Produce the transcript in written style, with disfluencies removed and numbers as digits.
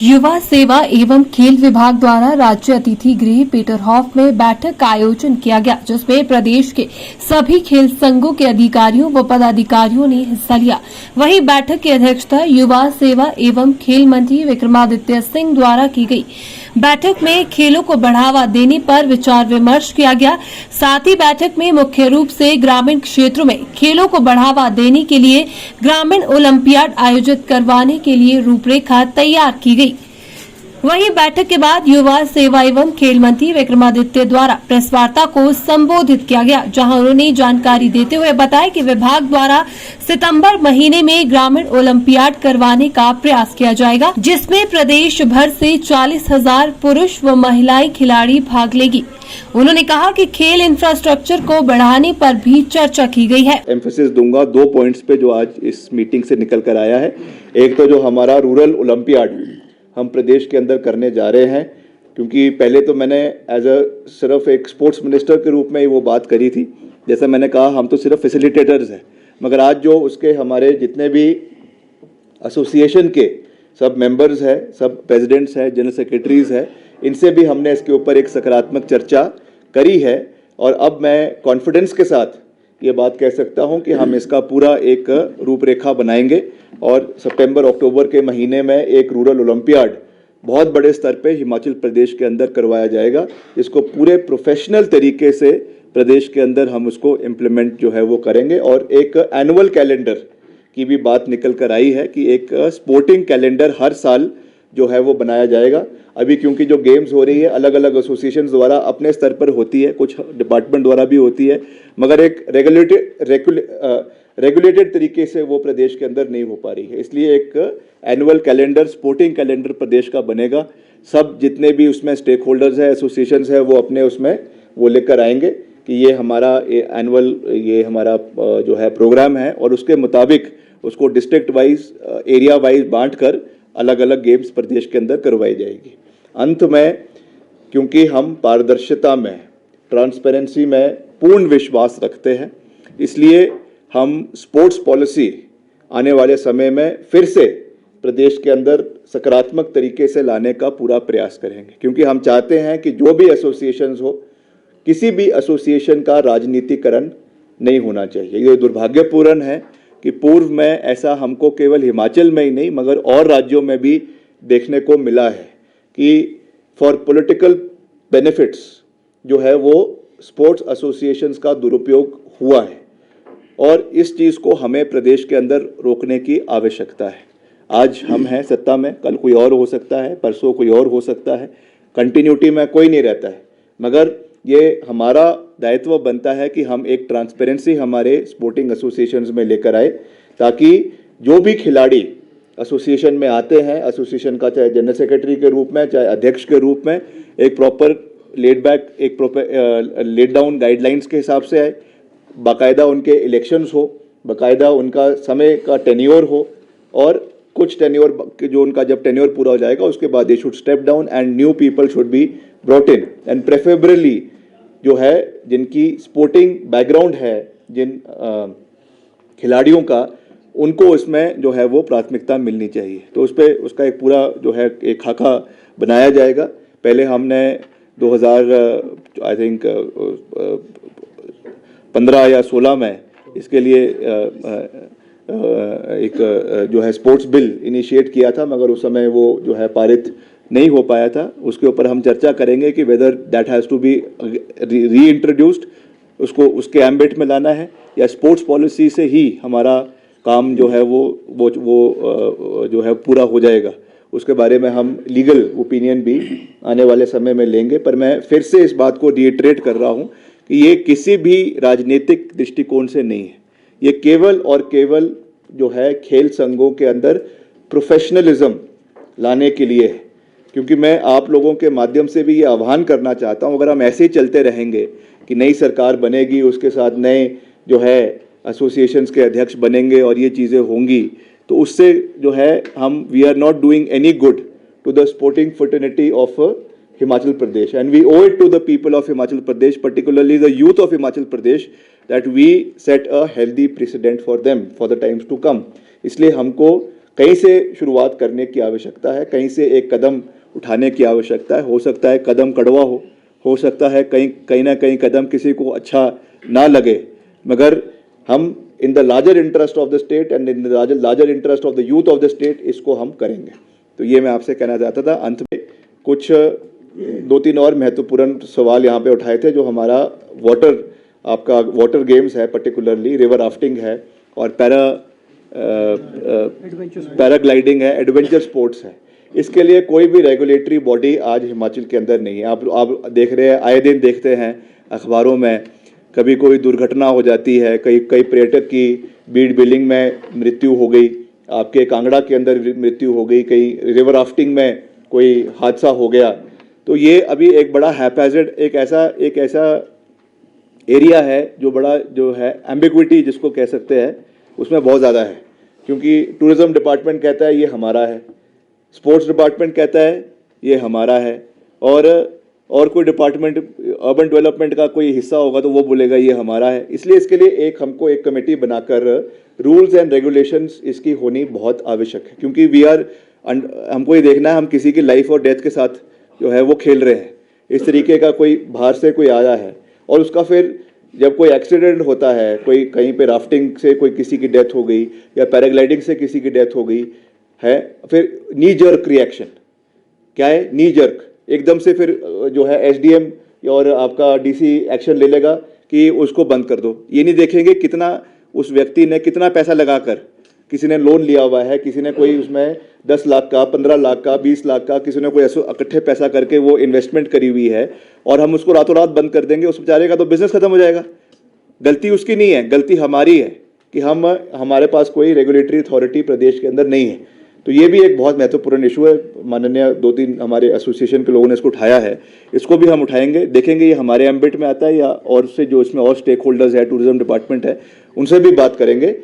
युवा सेवा एवं खेल विभाग द्वारा राज्य अतिथि गृह पीटरहॉफ में बैठक का आयोजन किया गया, जिसमें प्रदेश के सभी खेल संघों के अधिकारियों व पदाधिकारियों ने हिस्सा लिया। वहीं बैठक की अध्यक्षता युवा सेवा एवं खेल मंत्री विक्रमादित्य सिंह द्वारा की गई। बैठक में खेलों को बढ़ावा देने पर विचार विमर्श किया गया। साथ ही बैठक में मुख्य रूप से ग्रामीण क्षेत्रों में खेलों को बढ़ावा देने के लिए ग्रामीण ओलंपियाड आयोजित करवाने के लिए रूपरेखा तैयार की गई। वहीं बैठक के बाद युवा सेवा एवं खेल मंत्री विक्रमादित्य द्वारा प्रेस वार्ता को संबोधित किया गया, जहां उन्होंने जानकारी देते हुए बताया कि विभाग द्वारा सितंबर महीने में ग्रामीण ओलंपियाड करवाने का प्रयास किया जाएगा, जिसमें प्रदेश भर से 40,000 पुरुष व महिलाएं खिलाड़ी भाग लेगी। उन्होंने कहा कि खेल इंफ्रास्ट्रक्चर को बढ़ाने पर भी चर्चा की गई है। एम्फेसिस दूंगा 2 पॉइंट्स पे जो आज इस मीटिंग से निकल कर आया है। एक तो जो हमारा रूरल ओलंपियाड हम प्रदेश के अंदर करने जा रहे हैं, क्योंकि पहले तो मैंने सिर्फ एक स्पोर्ट्स मिनिस्टर के रूप में ही वो बात करी थी। जैसे मैंने कहा, हम तो सिर्फ फैसिलिटेटर्स हैं, मगर आज जो उसके हमारे जितने भी एसोसिएशन के सब मेंबर्स हैं, सब प्रेसिडेंट्स हैं, जनरल सेक्रेटरीज हैं, इनसे भी हमने इसके ऊपर एक सकारात्मक चर्चा करी है। और अब मैं कॉन्फिडेंस के साथ ये बात कह सकता हूं कि हम इसका पूरा एक रूपरेखा बनाएंगे और सितंबर अक्टूबर के महीने में एक रूरल ओलंपियाड बहुत बड़े स्तर पे हिमाचल प्रदेश के अंदर करवाया जाएगा। इसको पूरे प्रोफेशनल तरीके से प्रदेश के अंदर हम उसको इम्प्लीमेंट जो है वो करेंगे। और एक एनुअल कैलेंडर की भी बात निकल कर आई है कि एक स्पोर्टिंग कैलेंडर हर साल जो है वो बनाया जाएगा। अभी क्योंकि जो गेम्स हो रही है अलग अलग एसोसिएशंस द्वारा अपने स्तर पर होती है, कुछ डिपार्टमेंट द्वारा भी होती है, मगर एक रेगुलेटेड तरीके से वो प्रदेश के अंदर नहीं हो पा रही है। इसलिए एक एनुअल कैलेंडर, स्पोर्टिंग कैलेंडर प्रदेश का बनेगा। सब जितने भी उसमें स्टेक होल्डर्स है, एसोसिएशंस है, वो अपने उसमें वो लेकर आएंगे कि ये हमारा एनुअल ये हमारा जो है प्रोग्राम है, और उसके मुताबिक उसको डिस्ट्रिक्ट वाइज, एरिया वाइज बांट कर अलग अलग गेम्स प्रदेश के अंदर करवाई जाएगी। अंत में, क्योंकि हम पारदर्शिता में, ट्रांसपेरेंसी में पूर्ण विश्वास रखते हैं, इसलिए हम स्पोर्ट्स पॉलिसी आने वाले समय में फिर से प्रदेश के अंदर सकारात्मक तरीके से लाने का पूरा प्रयास करेंगे। क्योंकि हम चाहते हैं कि जो भी एसोसिएशंस हो, किसी भी एसोसिएशन का राजनीतिकरण नहीं होना चाहिए। ये दुर्भाग्यपूर्ण है कि पूर्व में ऐसा हमको केवल हिमाचल में ही नहीं मगर और राज्यों में भी देखने को मिला है कि फॉर पॉलिटिकल बेनिफिट्स जो है वो स्पोर्ट्स एसोसिएशंस का दुरुपयोग हुआ है, और इस चीज़ को हमें प्रदेश के अंदर रोकने की आवश्यकता है। आज हम हैं सत्ता में, कल कोई और हो सकता है, परसों कोई और हो सकता है, कंटिन्यूटी में कोई नहीं रहता है, मगर ये हमारा दायित्व बनता है कि हम एक ट्रांसपेरेंसी हमारे स्पोर्टिंग एसोसिएशंस में लेकर आए, ताकि जो भी खिलाड़ी एसोसिएशन में आते हैं, एसोसिएशन का चाहे जनरल सेक्रेटरी के रूप में, चाहे अध्यक्ष के रूप में, एक प्रॉपर लेड डाउन गाइडलाइंस के हिसाब से आए, बाकायदा उनके इलेक्शंस हो, बाकायदा उनका समय का टेन्योर हो, और कुछ टेन्योर जो उनका जब टेन्योर पूरा हो जाएगा उसके बाद they should step down and new people should be brought in, and preferably जो है जिनकी स्पोर्टिंग बैकग्राउंड है, जिन खिलाड़ियों का, उनको इसमें जो है वो प्राथमिकता मिलनी चाहिए। तो उस पर उसका एक पूरा जो है एक खाका बनाया जाएगा। पहले हमने 2015 या 16 में इसके लिए एक जो है स्पोर्ट्स बिल इनिशिएट किया था, मगर उस समय वो जो है पारित नहीं हो पाया था। उसके ऊपर हम चर्चा करेंगे कि whether that has to be reintroduced, उसको उसके एम्बिट में लाना है, या स्पोर्ट्स पॉलिसी से ही हमारा काम जो है वो जो है पूरा हो जाएगा। उसके बारे में हम लीगल ओपिनियन भी आने वाले समय में लेंगे। पर मैं फिर से इस बात को रिइटरेट कर रहा हूँ कि ये किसी भी राजनीतिक दृष्टिकोण से नहीं है, ये केवल और केवल जो है खेल संघों के अंदर प्रोफेशनलिज्म लाने के लिए है। क्योंकि मैं आप लोगों के माध्यम से भी ये आह्वान करना चाहता हूँ, अगर हम ऐसे ही चलते रहेंगे कि नई सरकार बनेगी, उसके साथ नए जो है एसोसिएशंस के अध्यक्ष बनेंगे और ये चीज़ें होंगी, तो उससे जो है we are not doing any good to the sporting fraternity of Himachal Pradesh, and we owe it to the people of Himachal Pradesh, particularly the youth of Himachal Pradesh, that we set a healthy precedent for them for the times to come. इसलिए हमको कहीं से शुरुआत करने की आवश्यकता है, कहीं से एक कदम उठाने की आवश्यकता है। हो सकता है कदम कड़वा हो सकता है कहीं ना कहीं कदम किसी को अच्छा ना लगे, मगर हम in the larger interest of the state and in the larger interest of the youth of the state इसको हम करेंगे। तो ये मैं आपसे कहना चाहता था। अंत में कुछ 2-3 और महत्वपूर्ण सवाल यहाँ पे उठाए थे, जो हमारा वाटर गेम्स है, पर्टिकुलरली रिवर राफ्टिंग है और पैराग्लाइडिंग है, एडवेंचर स्पोर्ट्स है। इसके लिए कोई भी रेगुलेटरी बॉडी आज हिमाचल के अंदर नहीं है। आप देख रहे हैं, आए दिन देखते हैं अखबारों में, कभी कोई दुर्घटना हो जाती है, कई पर्यटक की बीड बिलिंग में मृत्यु हो गई, आपके कांगड़ा के अंदर मृत्यु हो गई, कहीं रिवर राफ्टिंग में कोई हादसा हो गया। तो ये अभी एक बड़ा हैपैजर्ड एक ऐसा एरिया है जो है एम्बिग्विटी जिसको कह सकते हैं, उसमें बहुत ज़्यादा है। क्योंकि टूरिज़्म डिपार्टमेंट कहता है ये हमारा है, स्पोर्ट्स डिपार्टमेंट कहता है ये हमारा है, और कोई डिपार्टमेंट अर्बन डेवलपमेंट का कोई हिस्सा होगा तो वो बोलेगा ये हमारा है। इसलिए इसके लिए हमको एक कमेटी बनाकर रूल्स एंड रेगुलेशंस इसकी होनी बहुत आवश्यक है। क्योंकि हमको ये देखना है हम किसी की लाइफ और डेथ के साथ जो है वो खेल रहे हैं। इस तरीके का कोई बाहर से कोई आया है और उसका फिर जब कोई एक्सीडेंट होता है, कोई कहीं पे राफ्टिंग से कोई किसी की डेथ हो गई या पैराग्लाइडिंग से किसी की डेथ हो गई है, फिर नी जर्क रिएक्शन क्या है, नी जर्क एकदम से फिर जो है एसडीएम और आपका डीसी एक्शन ले लेगा कि उसको बंद कर दो। ये नहीं देखेंगे कितना उस व्यक्ति ने कितना पैसा लगाकर, किसी ने लोन लिया हुआ है, किसी ने कोई उसमें 10 लाख का, 15 लाख का, 20 लाख का, किसी ने कोई ऐसे इकट्ठे पैसा करके वो इन्वेस्टमेंट करी हुई है और हम उसको रातों रात बंद कर देंगे, उस बेचारे का तो बिजनेस खत्म हो जाएगा। गलती उसकी नहीं है, गलती हमारी है कि हमारे पास कोई रेगुलेटरी अथॉरिटी प्रदेश के अंदर नहीं है। तो ये भी एक बहुत महत्वपूर्ण इशू है। माननीय 2-3 हमारे एसोसिएशन के लोगों ने इसको उठाया है, इसको भी हम उठाएंगे, देखेंगे ये हमारे एम्बिट में आता है या और से जो इसमें और स्टेक होल्डर्स है, टूरिज्म डिपार्टमेंट है, उनसे भी बात करेंगे